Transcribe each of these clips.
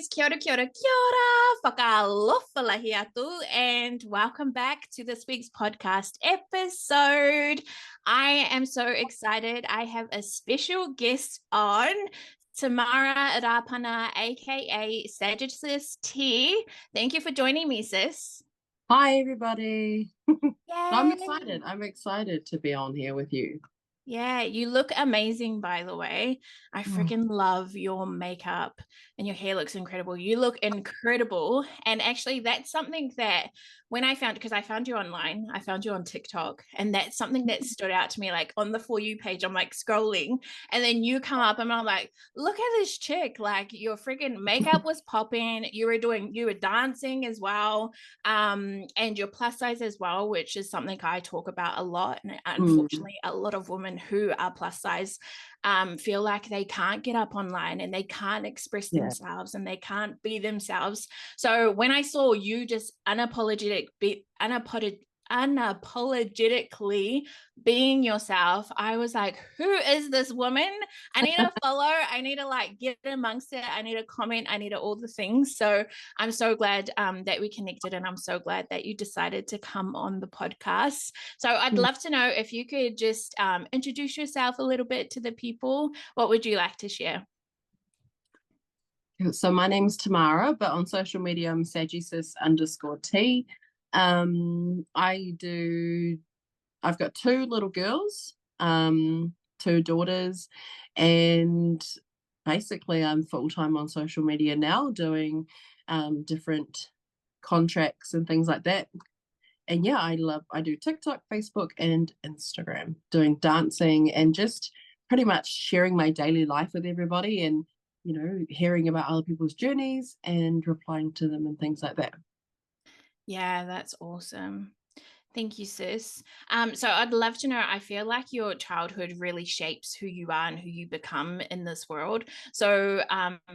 guys, kia ora, whakalofa lahi atu, and welcome back to this week's podcast episode. I am so excited. I have a special guest on, Timara Rapana, aka Sagi Sis. Thank you for joining me, sis. Hi, everybody. I'm Yay. excited. I'm excited to be on here with you. Yeah, you look amazing, by the way. I freaking love your makeup and your hair looks incredible. You look incredible. And actually, that's something that when I found, because I found you online, I found you on TikTok, and that's something that stood out to me. Like on the For You page, I'm like scrolling, and then you come up, and I'm like, look at this chick. Like your freaking makeup was popping. You were dancing as well. And your plus size as well, which is something I talk about a lot. And unfortunately, a lot of women who are plus size feel like they can't get up online and they can't express themselves and they can't be themselves. So when I saw you just unapologetically being yourself, I was like, who is this woman? I need to follow. I need to like get amongst it. I need to comment. I need to all the things. So I'm so glad that we connected, and I'm so glad that you decided to come on the podcast. So I'd love to know if you could just introduce yourself a little bit to the people. What would you like to share? So my name's Timara, but on social media I'm Sagi Sis _T. I've got two little girls, two daughters, and basically I'm full-time on social media now doing different contracts and things like that. And yeah, I do TikTok, Facebook, and Instagram, doing dancing and just pretty much sharing my daily life with everybody, and hearing about other people's journeys and replying to them and things like that. Yeah, that's awesome. Thank you, sis. So I'd love to know, I feel like your childhood really shapes who you are and who you become in this world. So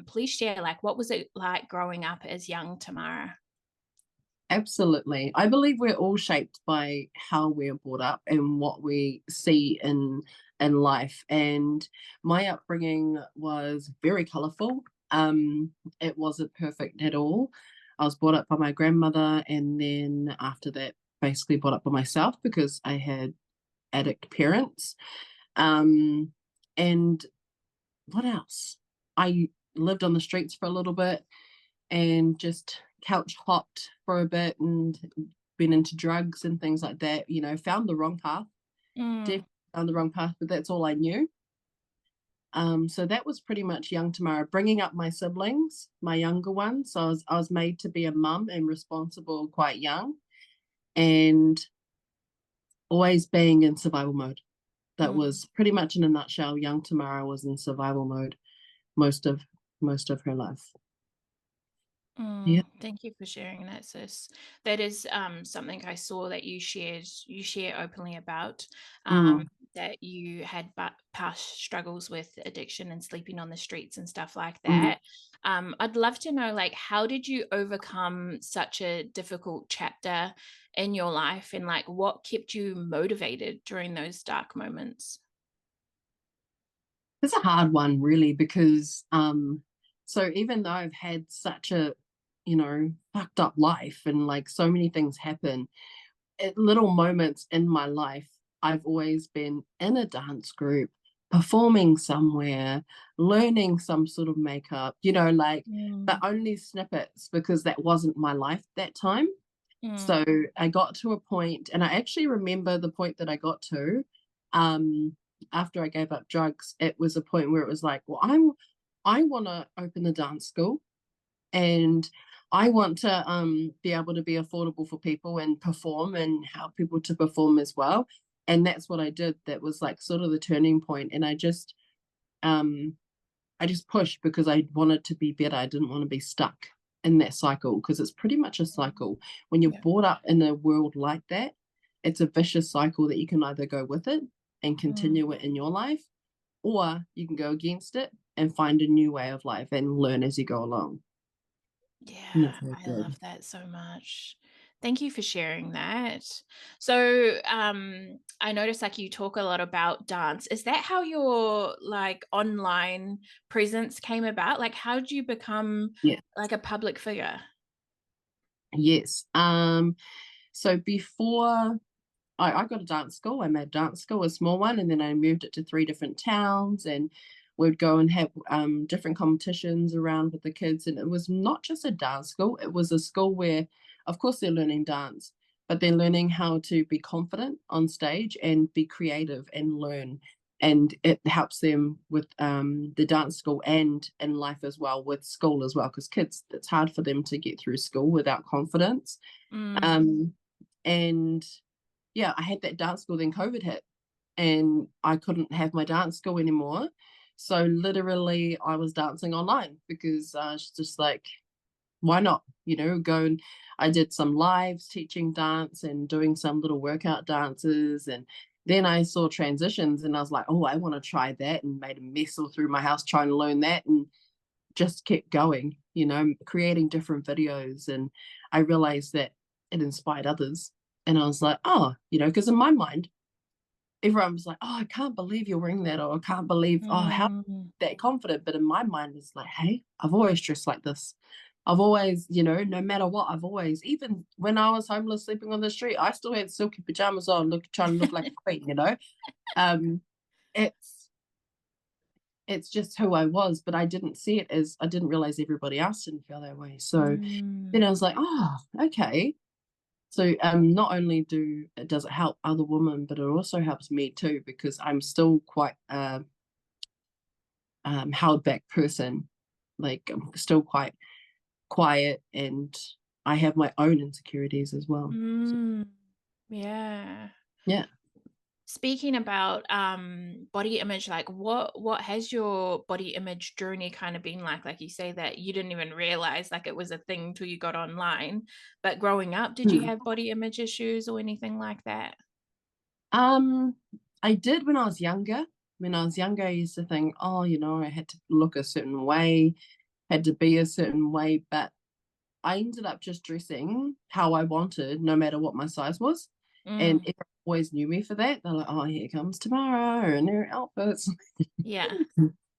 please share, like, what was it like growing up as young Timara? Absolutely. I believe we're all shaped by how we're brought up and what we see in life. And my upbringing was very colorful. It wasn't perfect at all. I was brought up by my grandmother, and then after that, basically brought up by myself because I had addict parents. And what else? I lived on the streets for a little bit and just couch hopped for a bit and been into drugs and things like that. Found the wrong path. Definitely found the wrong path, but that's all I knew. So that was pretty much young Timara, bringing up my siblings, my younger ones. So I was made to be a mum and responsible quite young, and always being in survival mode. That was pretty much in a nutshell. Young Timara was in survival mode most of her life. Yeah. Thank you for sharing that, sis. That is something I saw that you share openly about, that you had past struggles with addiction and sleeping on the streets and stuff like that. I'd love to know, like, how did you overcome such a difficult chapter in your life, and like what kept you motivated during those dark moments? It's a hard one, really, because so even though I've had such a fucked up life and like so many things happen at little moments in my life, I've always been in a dance group, performing somewhere, learning some sort of makeup, but only snippets, because that wasn't my life that time. So I got to a point, and I actually remember the point that I got to after I gave up drugs. It was a point where it was like, well, I want to open a dance school, and I want to be able to be affordable for people and perform and help people to perform as well. And that's what I did. That was like sort of the turning point. And I just pushed because I wanted to be better. I didn't want to be stuck in that cycle, because it's pretty much a cycle. When you're brought up in a world like that, it's a vicious cycle that you can either go with it and continue it in your life, or you can go against it and find a new way of life and learn as you go along. Yeah, I Good. love that so much. Thank you for sharing that. So, I noticed like you talk a lot about dance. Is that how your like online presence came about? Like, how did you become Yeah. like a public figure? Yes. So before I got a dance school. I made a dance school, a small one, and then I moved it to 3 different towns, and we'd go and have, different competitions around with the kids, and it was not just a dance school, it was a school where, of course, they're learning dance, but they're learning how to be confident on stage and be creative and learn, and it helps them with, the dance school and in life as well, with school as well, because kids, it's hard for them to get through school without confidence, Mm, um, and yeah, I had that dance school, then COVID hit, and I couldn't have my dance school anymore. So literally, I was dancing online because I was just like, why not? Go and I did some lives teaching dance and doing some little workout dances. And then I saw transitions and I was like, oh, I want to try that, and made a mess all through my house trying to learn that, and just kept going, creating different videos. And I realized that it inspired others. And I was like, oh, because in my mind, everyone was like, oh, I can't believe you're wearing that, or I can't believe, oh, how mm, that confident. But in my mind, it's like, hey, I've always dressed like this. I've always, no matter what, I've always, even when I was homeless sleeping on the street, I still had silky pajamas on, trying to look like a queen. Um, it's it's just who I was, but I didn't see it as, I didn't realize everybody else didn't feel that way. So then mm, I was like, oh, okay. So not only does it help other women, but it also helps me too, because I'm still quite held back person. Like, I'm still quite quiet, and I have my own insecurities as well. So, mm. Yeah. yeah. Speaking about body image, like what has your body image journey kind of been like? Like you say that you didn't even realize like it was a thing till you got online. But growing up, did you Hmm. have body image issues or anything like that? Um, I did when I was younger. When I was younger, I used to think, oh, I had to look a certain way, had to be a certain way, but I ended up just dressing how I wanted, no matter what my size was. And Mm, everyone always knew me for that. They're like, oh, here comes Tamara and her outfits. yeah.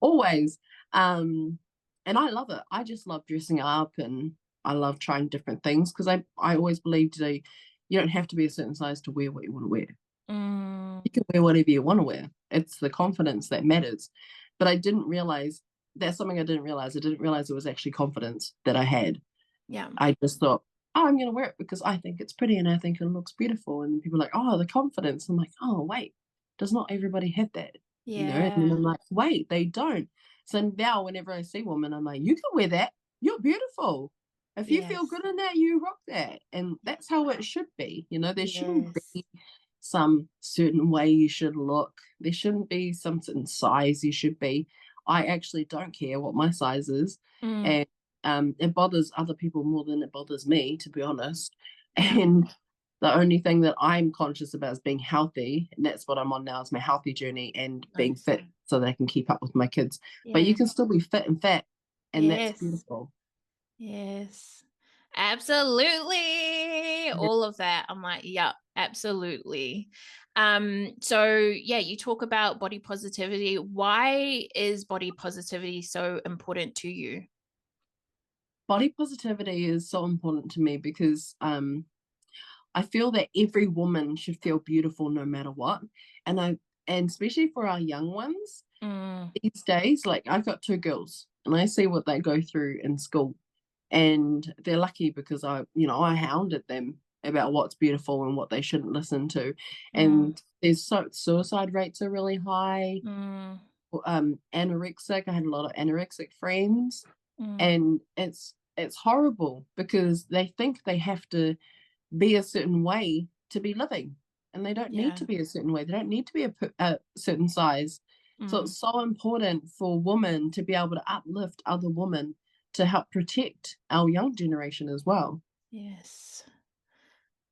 Always. Um, and I love it. I just love dressing up, and I love trying different things, because I always believed that you don't have to be a certain size to wear what you want to wear. Mm, You can wear whatever you want to wear. It's the confidence that matters. But I didn't realize that's something I didn't realize. I didn't realize it was actually confidence that I had. yeah. I just thought, oh, I'm going to wear it because I think it's pretty and I think it looks beautiful. And people are like, oh, the confidence. I'm like, oh, wait, does not everybody have that? And then Yeah. I'm like, wait, they don't. So now whenever I see women, I'm like, you can wear that. You're beautiful. If you feel Yes. good in that, you rock that. And that's how it should be. There shouldn't Yes. be some certain way you should look. There shouldn't be some certain size you should be. I actually don't care what my size is. Mm, And it bothers other people more than it bothers me, to be honest. yeah. And the only thing that I'm conscious about is being healthy, and that's what I'm on now, is my healthy journey and being Nice. fit so that I can keep up with my kids. But you Yeah. can still be fit and fat, and that's Yes. beautiful. Yes. Absolutely. Yeah. All of that. I'm like, yep, absolutely. So yeah, you talk about body positivity. Why is body positivity so important to you? Body positivity is so important to me because I feel that every woman should feel beautiful no matter what. And especially for our young ones Mm, these days, like, I've got 2 girls and I see what they go through in school, and they're lucky because I hounded them about what's beautiful and what they shouldn't listen to. mm, And there's suicide rates are really high. mm, Anorexic. I had a lot of anorexic friends, mm. and it's horrible because they think they have to be a certain way to be living, and they don't need Yeah. to be a certain way. They don't need to be a certain size. So Mm, it's so important for women to be able to uplift other women, to help protect our young generation as well. yes.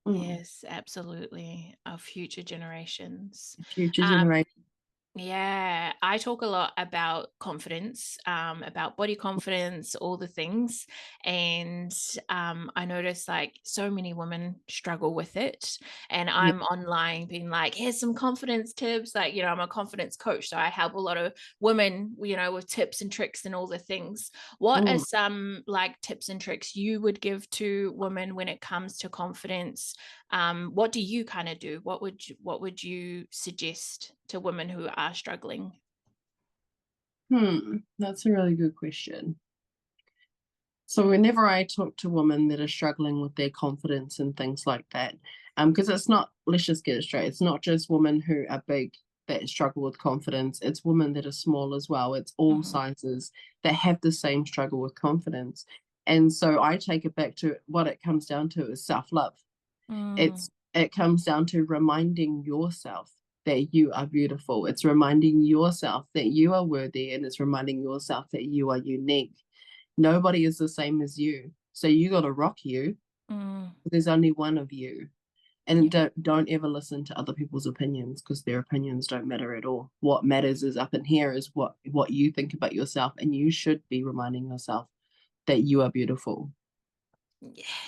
Mm. Yes, absolutely. Our future generations. Future Um, generation. Yeah, I talk a lot about confidence, about body confidence, all the things. And I notice like so many women struggle with it. And Yeah. I'm online being like, here's some confidence tips. Like, I'm a confidence coach. So I help a lot of women, with tips and tricks and all the things. What are Mm. some like tips and tricks you would give to women when it comes to confidence? What do you kind of do? What would you suggest to women who are struggling? That's a really good question. So whenever I talk to women that are struggling with their confidence and things like that, because it's not, let's just get it straight, it's not just women who are big that struggle with confidence, it's women that are small as well. It's all Mhm. sizes that have the same struggle with confidence. And so I take it back to what it comes down to is self-love. Mm, It comes down to reminding yourself that you are beautiful. It's reminding yourself that you are worthy, and it's reminding yourself that you are unique. Nobody is the same as you. So you got to rock you. mm, There's only one of you. And yeah. don't ever listen to other people's opinions, because their opinions don't matter at all. What matters is up in here is what you think about yourself, and you should be reminding yourself that you are beautiful.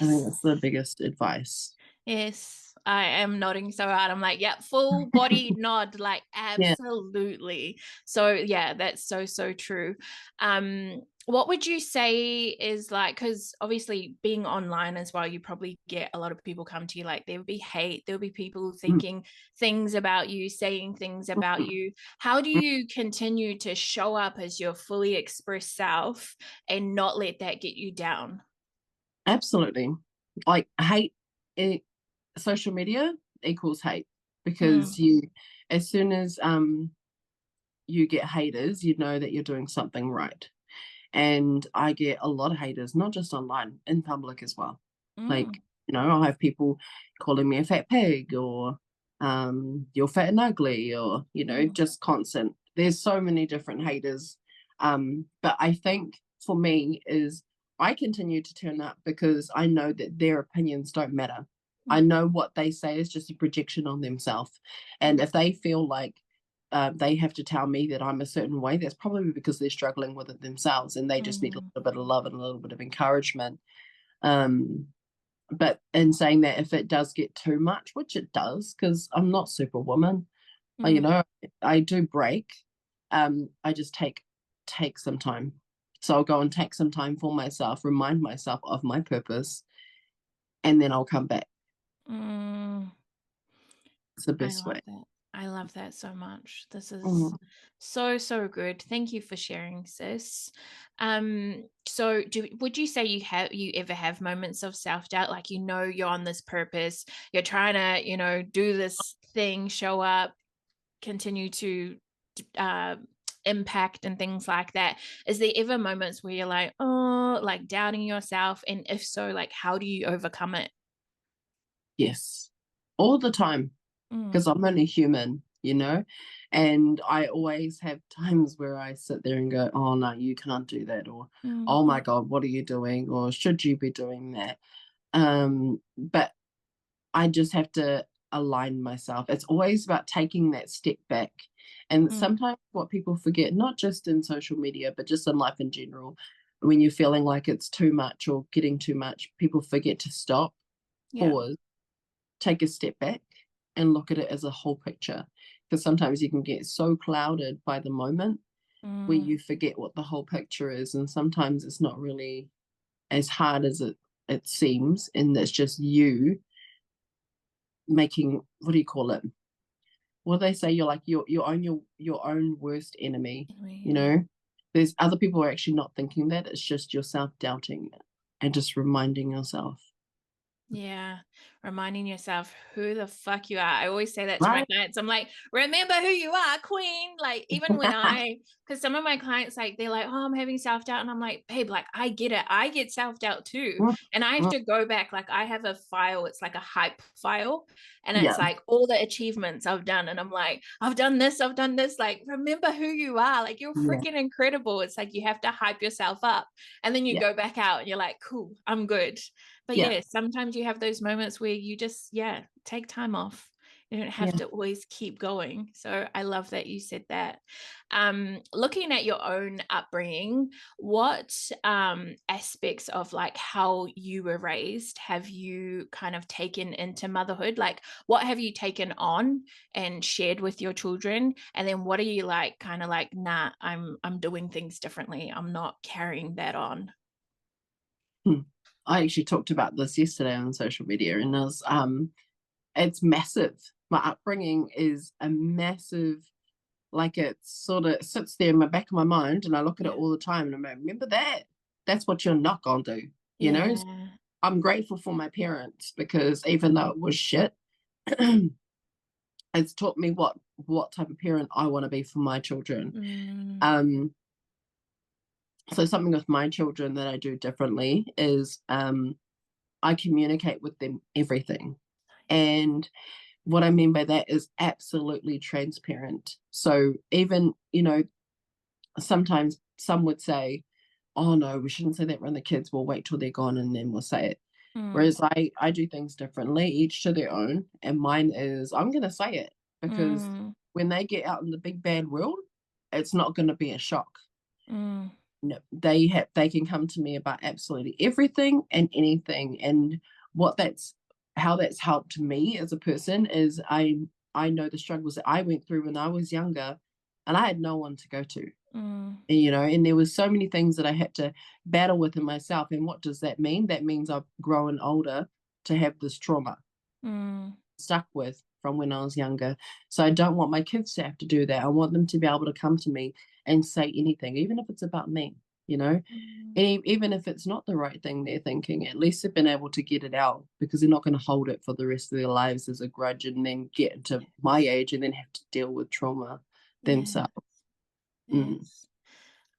I think Yes. that's the biggest advice. Yes, I am nodding so hard. I'm like, yeah, full body nod, like Yeah. absolutely. So yeah, that's so, so true. What would you say is like, because obviously being online as well, you probably get a lot of people come to you, like there would be hate, there would be people Mm, thinking things about you, saying things about mm, you. How do mm. you continue to show up as your fully expressed self and not let that get you down? Absolutely. Like hate, it, social media equals hate, Mm, because you, as soon as you get haters, you know that you're doing something right. And I get a lot of haters, not just online, in public as well. Like, mm, I'll have people calling me a fat pig, or you're fat and ugly, or, mm, just constant. There's so many different haters. But I think for me is I continue to turn up because I know that their opinions don't matter. I mm, know what they say is just a projection on themselves. And if they feel like they have to tell me that I'm a certain way, that's probably because they're struggling with it themselves and they just need a mm. little bit of love and a little bit of encouragement. Um, but in saying that, if it does get too much, which it does, because I'm not superwoman, Mm, I do break. I just take some time. So I'll go and take some time for myself, remind myself of my purpose, and then I'll come back. mm. It's the I best love way. that. I love that so much. This is Mm, so, so good. Thank you for sharing, sis. So would you say you ever have moments of self-doubt? Like, you're on this purpose, you're trying to, do this thing, show up, continue to uh impact and things like that. Is there ever moments where you're like, oh, like doubting yourself? And if so, like how do you overcome it? yes, all the time, Mm, because I'm only human, and I always have times where I sit there and go, "Oh no, you can't do that," or mm, "Oh my God, what are you doing?" or "Should you be doing that?" But I just have to align myself. It's always about taking that step back. And mm. sometimes what people forget, not just in social media, but just in life in general, when you're feeling like it's too much or getting too much, people forget to stop, Yeah. pause, take a step back, and look at it as a whole picture. Because sometimes you can get so clouded by the moment where Mm, you forget what the whole picture is. And sometimes it's not really as hard as it seems. And it's just you making, what do you call it? What do they say? You're like your own worst enemy, you yeah. know? There's other people are actually not thinking that. It's just yourself doubting it and just reminding yourself. Yeah, reminding yourself who the fuck you are. I always say that to my Right? clients. I'm like, remember who you are, queen. Like, even when because some of my clients, like, they're like, oh, I'm having self doubt. And I'm like, babe, like, I get it. I get self doubt too. Mm, And I have mm, to go back. Like, I have a file, it's like a hype file. And it's yeah, like all the achievements I've done. And I'm like, I've done this, I've done this. Like, remember who you are. Like, you're yeah, freaking incredible. It's like you have to hype yourself up. And then you yeah, go back out and you're like, cool, I'm good. But yeah, yeah, sometimes you have those moments where you just, yeah, take time off You don't have Yeah. to always keep going. So I love that you said that. Looking at your own upbringing, what aspects of like how you were raised have you kind of taken into motherhood? Like, what have you taken on and shared with your children? And then what are you like, kind of like, nah, I'm doing things differently. I'm not carrying that on. Hmm. I actually talked about this yesterday on social media, and it's massive. My upbringing is a massive, like, it sort of sits there in my back of my mind, and I look at it Yeah. all the time, and I'm like, remember that? That's what you're not gonna do, you know? Yeah. I'm grateful for my parents because even though it was shit, it's taught me what type of parent I want to be for my children. Mm, Um, so something with my children that I do differently is I communicate with them everything. And what I mean by that is absolutely transparent. So even, sometimes some would say, oh no, we shouldn't say that around the kids. We'll wait till they're gone and then we'll say it. mm, Whereas I do things differently, each to their own. And mine is I'm gonna say it because mm, when they get out in the big bad world, it's not gonna be a shock. mm, No, they can come to me about absolutely everything and anything. And what that's how that's helped me as a person is I know the struggles that I went through when I was younger and I had no one to go to. mm, And there was so many things that I had to battle with in myself. And what does that mean? That means I've grown older to have this trauma mm. stuck with from when I was younger. So I don't want my kids to have to do that. I want them to be able to come to me and say anything, even if it's about me, you know, Mm. and even if it's not the right thing they're thinking, at least they've been able to get it out because they're not going to hold it for the rest of their lives as a grudge and then get to my age and then have to deal with trauma Yeah. themselves. Mm. Yes.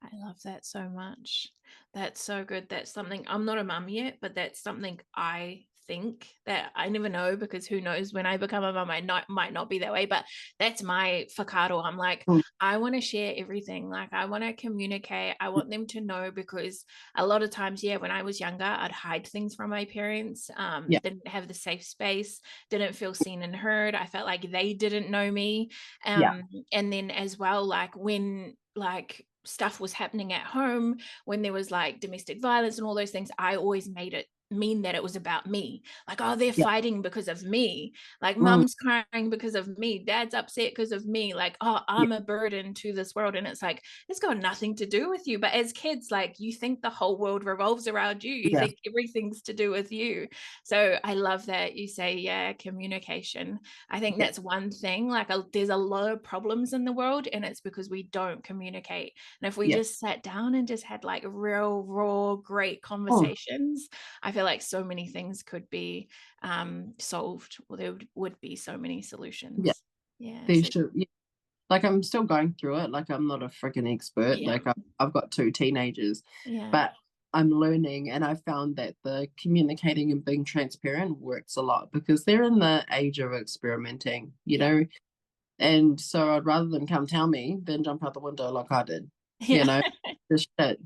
I love that so much. That's so good. That's something I'm not a mum yet, but that's something I think that I never know because who knows when I become a mum, I might not be that way. But that's my facado. I'm like, Mm. I want to share everything. Like I want to communicate. I want them to know because a lot of times, yeah, when I was younger, I'd hide things from my parents. Yeah, Didn't have the safe space, didn't feel seen and heard. I felt like they didn't know me. yeah, And then as well, like when like stuff was happening at home, when there was like domestic violence and all those things, I always made it mean that it was about me. Like, oh, they're yeah. fighting because of me. Like, Mm, mum's crying because of me. Dad's upset because of me. Like, oh, yeah, I'm a burden to this world. And it's like, it's got nothing to do with you. But as kids, like, you think the whole world revolves around you. You yeah, think everything's to do with you. So I love that you say, yeah, communication. I think yeah, that's one thing. Like, there's a lot of problems in the world, and it's because we don't communicate. And if we yeah. just sat down and just had like real, raw, great Oh, conversations, I feel like so many things could be solved, or there would be so many yeah. solutions. Yeah. They So, should. Yeah. Like I'm still going through it. Like I'm not a freaking expert. yeah. Like I've got two teenagers, Yeah. but I'm learning, and I found that the communicating and being transparent works a lot because they're in the age of experimenting, Yeah. And so I'd rather them come tell me than jump out the window like I did, you Yeah. know. Just shit.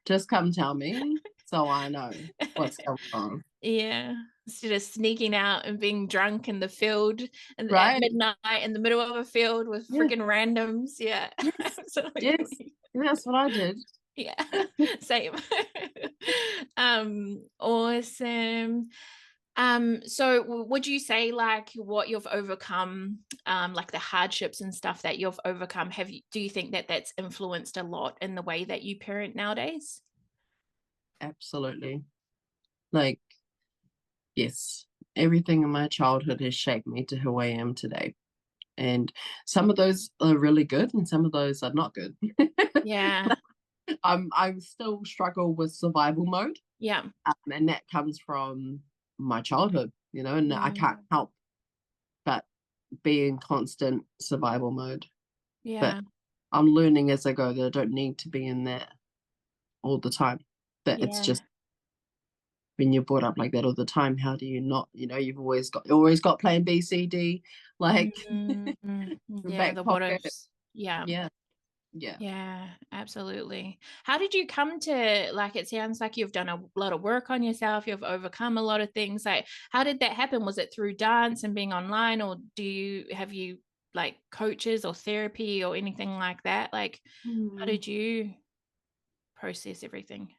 Just come tell me so I know what's going on. Yeah. Instead of sneaking out and being drunk in the field and at Right? midnight in the middle of a field with Yeah. freaking randoms. Yeah. Yes. Yes. Absolutely. That's what I did. Yeah. Same. Awesome. So would you say like what you've overcome, like the hardships and stuff that you've overcome, do you think that that's influenced a lot in the way that you parent nowadays? Absolutely. Like, yes, everything in my childhood has shaped me to who I am today. And some of those are really good and some of those are not good. Yeah. I still struggle with survival mode, Yeah. and that comes from my childhood, and I can't Mm, help but be in constant survival mode. But yeah. I'm learning as I go that I don't need to be in that all the time. That it's Yeah. just when you're brought up like that all the time, how do you not, you've always got plan B, C, D, like Mm, yeah, back the what pocket. ifs. Yeah. Yeah. Yeah. Yeah, absolutely. How did you come to, like, it sounds like you've done a lot of work on yourself, you've overcome a lot of things. Like, how did that happen? Was it through dance and being online, or have you like coaches or therapy or anything like that? Like, how Mm. did you process everything?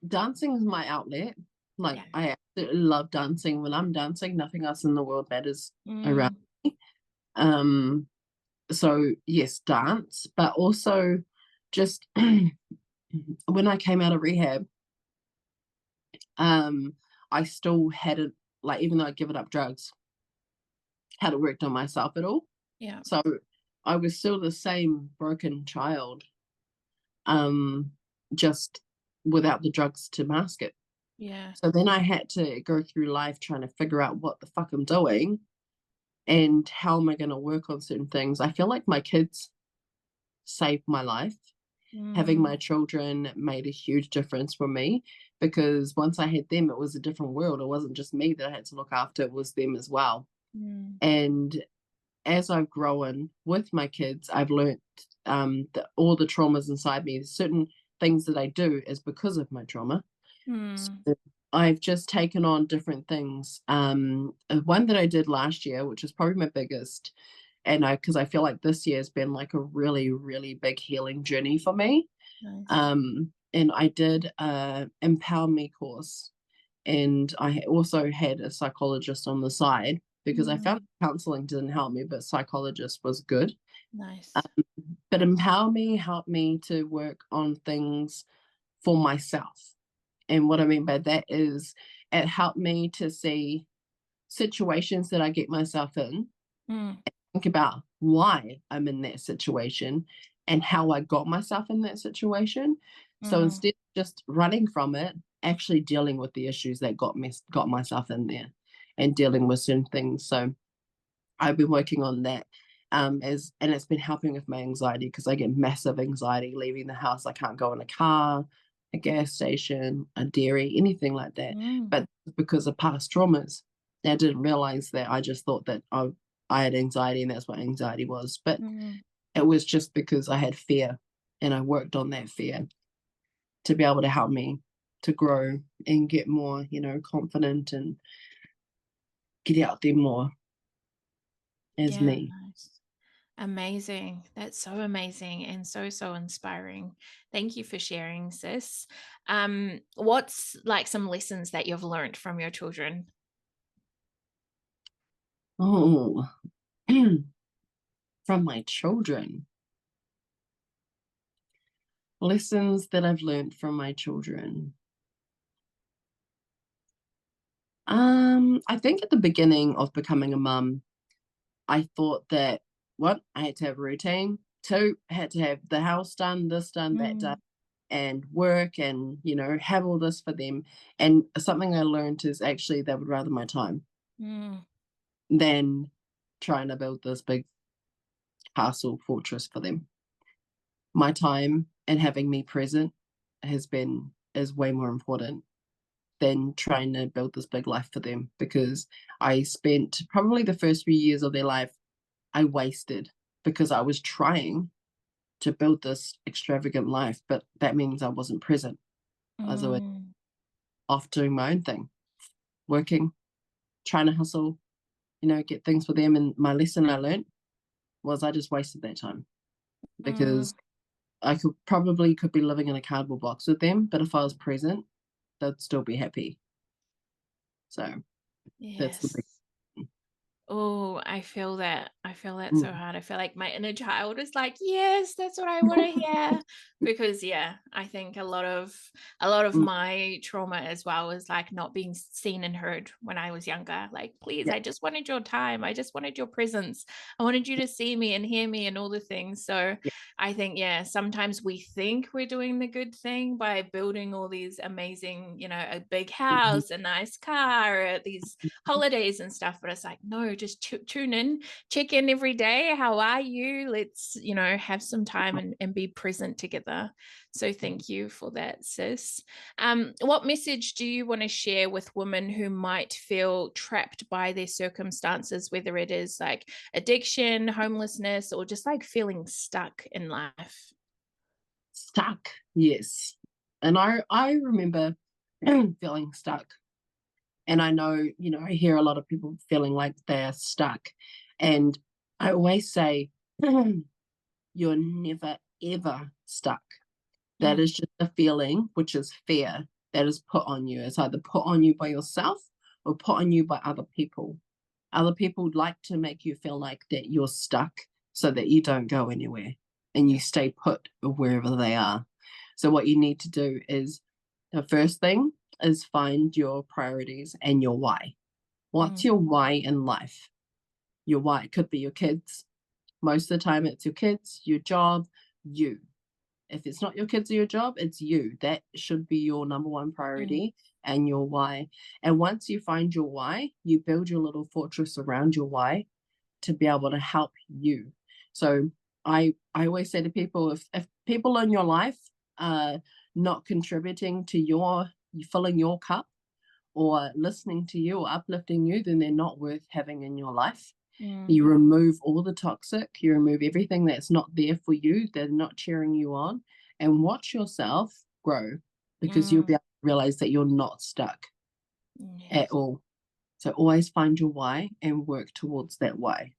Dancing is my outlet. Like, Yeah. I absolutely love dancing. When I'm dancing, nothing else in the world matters around Mm, me. Um, so yes, dance, but also just when I came out of rehab, um, I still had it, like, even though I'd given up drugs, hadn't worked on myself at all. yeah. So I was still the same broken child, um, just without the drugs to mask it. Yeah. So then I had to go through life trying to figure out what the fuck I'm doing and how am I going to work on certain things. I feel like my kids saved my life. Having my Mm, children made a huge difference for me because once I had them, it was a different world. It wasn't just me that I had to look after, it was them as well. mm, And as I've grown with my kids, I've learnt that all the traumas inside me, certain things that I do is because of my trauma. mm, So I've just taken on different things. One that I did last year, which is probably my biggest, and because I feel like this year has been like a really, really big healing journey for me. nice. And I did a Empower Me course, and I also had a psychologist on the side because I Mm, found counseling didn't help me, but psychologist was good. nice. But Empower Me helped me to work on things for myself. And what I mean by that is it helped me to see situations that I get myself in, Mm, think about why I'm in that situation and how I got myself in that situation. So mm, instead of just running from it, actually dealing with the issues that got myself in there and dealing with certain things. So I've been working on that. As and it's been helping with my anxiety because I get massive anxiety leaving the house. I can't go in a car, a gas station, a dairy, anything like that. mm, But because of past traumas, I didn't realize that. I just thought that I had anxiety and that's what anxiety was. But mm. it was just because I had fear and I worked on that fear to be able to help me to grow and get more, confident and get out there more as Yeah, me. nice. Amazing. That's so amazing and so, so inspiring. Thank you for sharing, sis. What's like some lessons that you've learned from your children? Oh, from my children. Lessons that I've learned from my children. I think at the beginning of becoming a mum, I thought that one, I had to have a routine. Two, I had to have the house done, this done, that done, Mm, and work and, have all this for them. And something I learned is actually they would rather my time mm, than trying to build this big castle fortress for them. My time and having me present is way more important than trying to build this big life for them because I spent probably the first few years of their life I wasted because I was trying to build this extravagant life, but that means I wasn't present. I was always mm, off doing my own thing, working, trying to hustle, get things for them. And my lesson I learned was I just wasted that time because mm. I could be living in a cardboard box with them, but if I was present, they'd still be happy. So that's the big. Yes. Oh, I feel that. I feel that so Mm. hard. I feel like my inner child is like, "Yes, that's what I want to hear." Because yeah, I think a lot of Mm. my trauma as well is like not being seen and heard when I was younger. Like, please, Yeah. I just wanted your time. I just wanted your presence. I wanted you to see me and hear me and all the things. So Yeah. I think, yeah, sometimes we think we're doing the good thing by building all these amazing, a big Mhm. house, a nice car, these holidays and stuff, but it's like, no, just tune in, check in every day. How are you? Let's, have some time and be present together. So thank you for that, sis. What message do you want to share with women who might feel trapped by their circumstances, whether it is like addiction, homelessness, or just like feeling stuck in in life? Stuck, yes. And I remember feeling stuck. And I know, I hear a lot of people feeling like they're stuck. And I always say, you're never, ever stuck. That Mm, is just a feeling, which is fear, that is put on you. It's either put on you by yourself or put on you by other people. Other people like to make you feel like that you're stuck so that you don't go anywhere and you stay put wherever they are. So what you need to do is, the first thing is find your priorities and your why. What's mm, your why in life? Your why could be your kids. Most of the time it's your kids, your job, you. If it's not your kids or your job, it's you. That should be your number one mm, priority and your why. And once you find your why, you build your little fortress around your why to be able to help you. So I always say to people, if people in your life are not contributing to your filling your cup or listening to you or uplifting you, then they're not worth having in your life. mm, You remove all the toxic, you remove everything that's not there for you, they're not cheering you on, and watch yourself grow, because you'll be mm. able to realize that you're not stuck at Yes. all. So always find your why and work towards that why.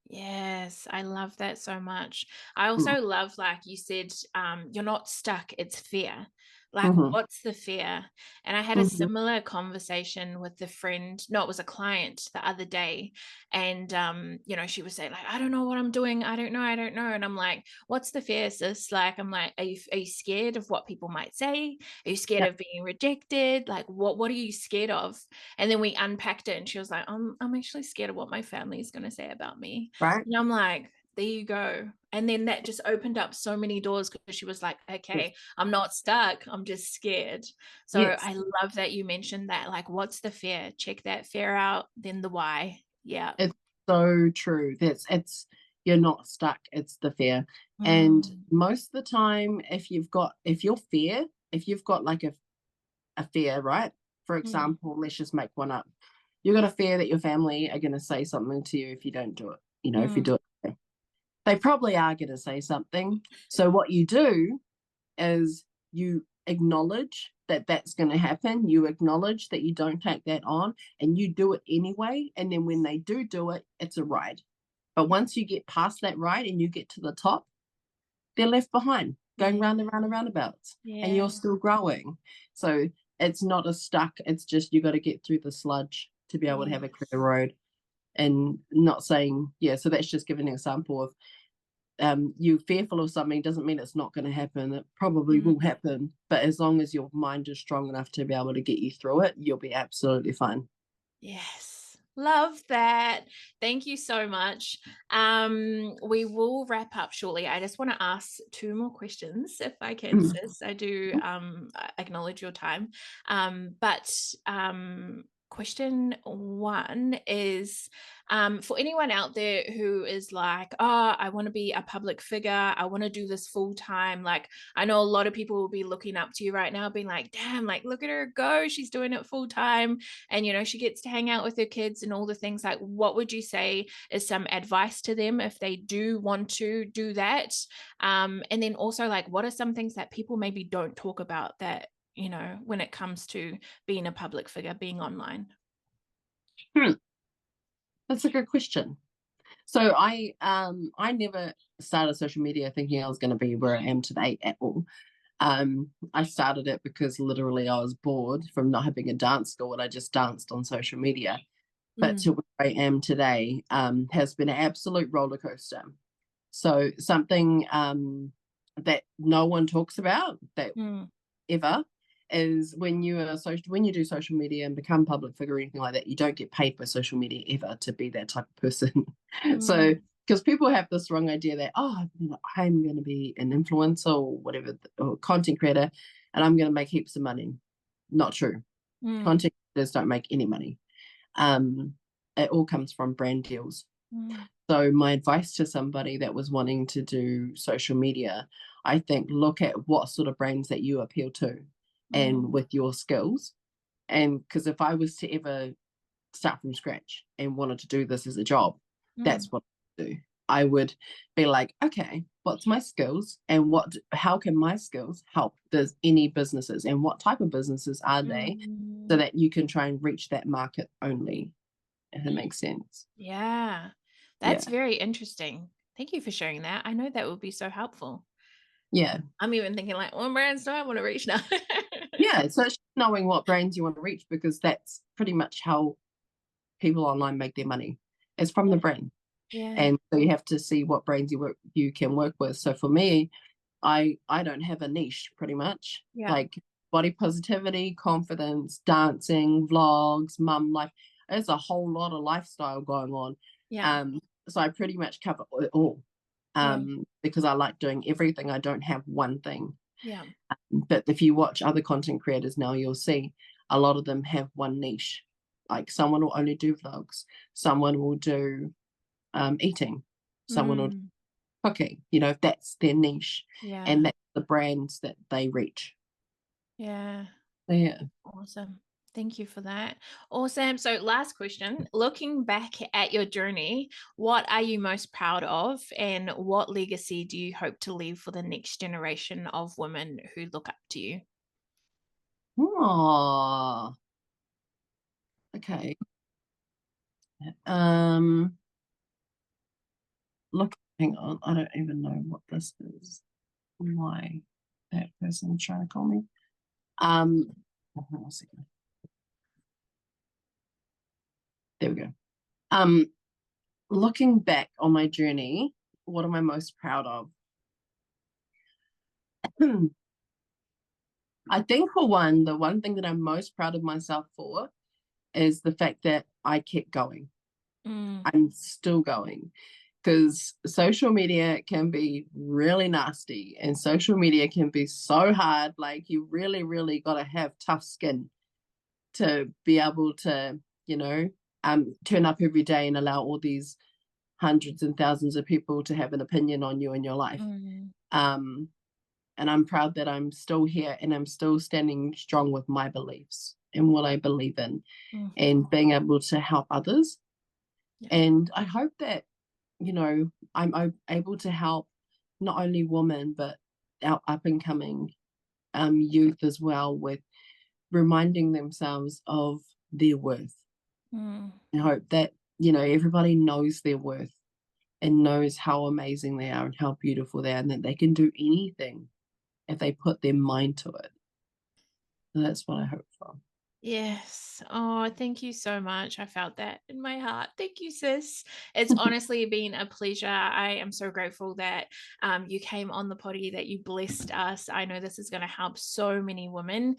Yes, I love that so much. I Mm. also love, like you said, you're not stuck, it's fear. Like, Hmm. what's the fear? And I had a Hmm. similar conversation with a friend. No, it was a client the other day. And she was saying, like, I don't know what I'm doing. I don't know. I don't know. And I'm like, what's the fear, sis? Like, I'm like, are you scared of what people might say? Are you scared Yeah, of being rejected? Like, what are you scared of? And then we unpacked it and she was like, I'm actually scared of what my family is going to say about me. right. And I'm like, there you go. And then that just opened up so many doors because she was like, Yes. okay, I'm not stuck. I'm just scared. So Yes. I love that you mentioned that. Like, what's the fear? Check that fear out, then the why. Yeah. It's so true. It's you're not stuck. It's the fear. And Mm, most of the time, if you've got like a fear, right? For mm, example, let's just make one up. You've got a fear that your family are going to say something to you if you don't do it. If you mm, do it, they probably are going to say something. So what you do is you acknowledge that that's going to happen. You acknowledge that you don't take that on and you do it anyway. And then when they do it, it's a ride. But once you get past that ride and you get to the top, they're left behind, going yeah. round and round and roundabouts, and Yeah. you're still growing. So it's not a stuck, it's just you got to get through the sludge to be able to have a clear Yes. road. And not saying, yeah, so that's just giving an example of you fearful of something doesn't mean it's not going to happen. It probably Mm. will happen, but as long as your mind is strong enough to be able to get you through it, you'll be absolutely fine. Yes. Love that. Thank you so much. We will wrap up shortly. I just want to ask two more questions if I can, Mm. sis. I do acknowledge your time. But question one is for anyone out there who is like, oh, I want to be a public figure, I want to do this full time. Like, I know a lot of people will be looking up to you right now, being like, damn, like, look at her go. She's doing it full time, and she gets to hang out with her kids and all the things. Like, what would you say is some advice to them if they do want to do that? And then also, like, what are some things that people maybe don't talk about that, when it comes to being a public figure, being online? Hmm. That's a good question. So I never started social media thinking I was going to be where I am today at all. I started it because literally I was bored from not having a dance school and I just danced on social media. But Mm, to where I am today has been an absolute roller coaster. So something that no one talks about that mm, ever is when you do social media and become public figure or anything like that, you don't get paid by social media ever to be that type of person. So mm, because people have this wrong idea that, oh, I'm going to be an influencer or whatever, or content creator, and I'm going to make heaps of money. Not true. mm, Content creators don't make any money. um it all comes from brand deals. mm, So my advice to somebody that was wanting to do social media, I think look at what sort of brands that you appeal to and mm, with your skills. And because if I was to ever start from scratch and wanted to do this as a job, mm. that's what I do. I would be like, okay, what's my skills and how can my skills help does any businesses and what type of businesses are they, so Mm, that you can try and reach that market only, if it makes sense. yeah. That's Yeah. very interesting. Thank you for sharing that. I know that would be so helpful. Yeah. I'm even thinking like, what brands do I want to reach now? Yeah. So it's just knowing what brands you want to reach, because that's pretty much how people online make their money. It's from the Yeah. brand. Yeah. And so you have to see what brands you can work with. So for me, I don't have a niche pretty much. Yeah. Like body positivity, confidence, dancing, vlogs, mum life. There's a whole lot of lifestyle going on. Yeah. Um, so I pretty much cover it all. Yeah. Because I like doing everything. I don't have one thing. Yeah. But if you watch other content creators now, you'll see a lot of them have one niche. Like someone will only do vlogs, someone will do eating, someone will do Mm, cooking. You know, that's their niche, yeah. and that's the brands that they reach. Yeah. So, yeah. Awesome. Thank you for that. Awesome. So, last question. Looking back at your journey, what are you most proud of, and what legacy do you hope to leave for the next generation of women who look up to you? Oh, okay. Um, Look, hang on. I don't even know what this is. Why that person trying to call me? Hold on a second. There we go. Um, Looking back on my journey, what am I most proud of? I think for one, the one thing that I'm most proud of myself for is the fact that I kept going. Mm, I'm still going, because social media can be really nasty and social media can be so hard. Like, you really, really got to have tough skin to be able to, you know, turn up every day and allow all these hundreds and thousands of people to have an opinion on you and your life. mm, Um, and I'm proud that I'm still here and I'm still standing strong with my beliefs and what I believe in, mm. and being able to help others. Yeah. And I hope that, I'm able to help not only women, but our up and coming youth as well, with reminding themselves of their worth. Mm, I hope that, everybody knows their worth and knows how amazing they are and how beautiful they are, and that they can do anything if they put their mind to it. And that's what I hope for. yes. Oh, thank you so much. I felt that in my heart. Thank you, sis. It's honestly been a pleasure. I am so grateful that you came on the potty, that you blessed us. I know this is going to help so many women.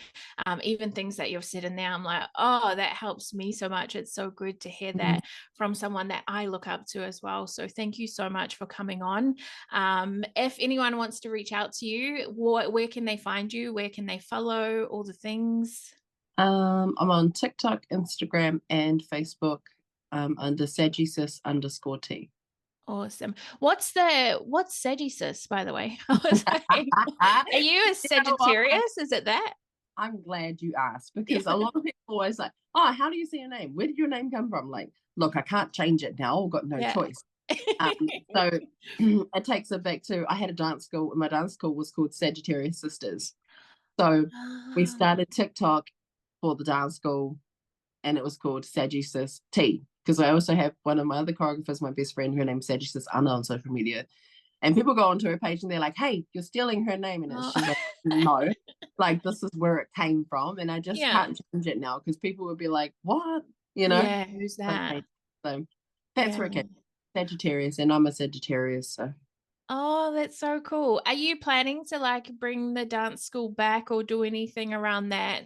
Even things that you've said in there, I'm like, oh, that helps me so much. It's so good to hear Mm. that from someone that I look up to as well. So thank you so much for coming on. If anyone wants to reach out to you, where can they find you? Where can they follow all the things? I'm on TikTok, Instagram, and Facebook, under Sagi Sis _T. Awesome. What's Sagi Sis, by the way? I was like, are you a You know what? Sagittarius? Is it that? I'm glad you asked, Yeah. because a lot of people always like, oh, how do you see your name? Where did your name come from? Like, look, I can't change it now. I've got no Yeah. choice. So it takes it back to, I had a dance school, and my dance school was called Sagittarius Sisters. So we Ah, started TikTok for the dance school, and it was called Sagi Sis T. Because I also have one of my other choreographers, my best friend, her name's Sagi Sis Anna on social media. And people go onto her page and they're like, hey, you're stealing her name. And oh. she's like, no, like, this is where it came from. And I just Yeah. can't change it now, because people would be like, what? You know? Yeah. Who's that? Okay. So that's where it Yeah. came. Sagittarius, and I'm a Sagittarius. So Oh, that's so cool. Are you planning to like bring the dance school back or do anything around that?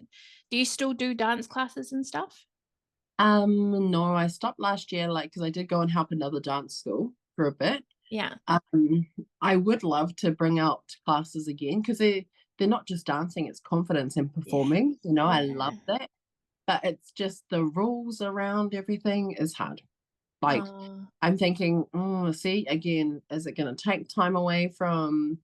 Do you still do dance classes and stuff? no, I stopped last year, like, because I did go and help another dance school for a bit. Yeah. Um, I would love to bring out classes again, because they're not just dancing, it's confidence and Yeah. performing. I love Yeah. that. But it's just the rules around everything is hard. Like, Oh, I'm thinking, oh, see, again, is it going to take time away from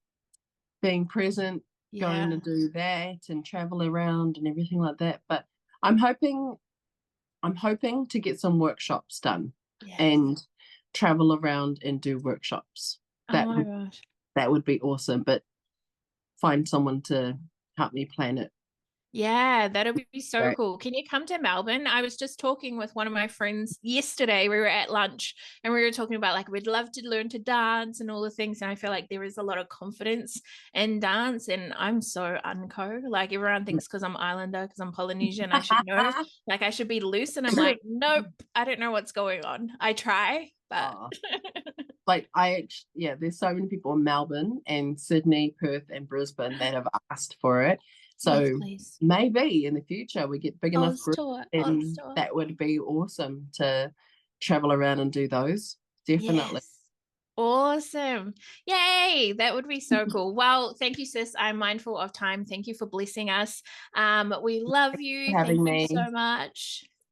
being present, going to yeah. do that and travel around and everything like that? But I'm hoping, I'm hoping to get some workshops done, Yes. and travel around and do workshops. Oh That my gosh. that would be awesome, but find someone to help me plan it. Yeah, that'll be so Right. cool. Can you come to Melbourne? I was just talking with one of my friends yesterday. We were at lunch and we were talking about like we'd love to learn to dance and all the things. And I feel like there is a lot of confidence in dance. And I'm so unco. Like everyone thinks because I'm Islander, because I'm Polynesian, I should know. Like I should be loose. And I'm like, nope, I don't know what's going on. I try, but Oh, like yeah, there's so many people in Melbourne and Sydney, Perth, and Brisbane that have asked for it. yes, So please. maybe in the future we get big enough Oz group, tour, Oz and tour. that would be awesome to travel around and do those. Definitely. Yes. Awesome. Yay. That would be so cool. Well, thank you, sis. I'm mindful of time. Thank you for blessing us. We love For you. Thank having you me. so much.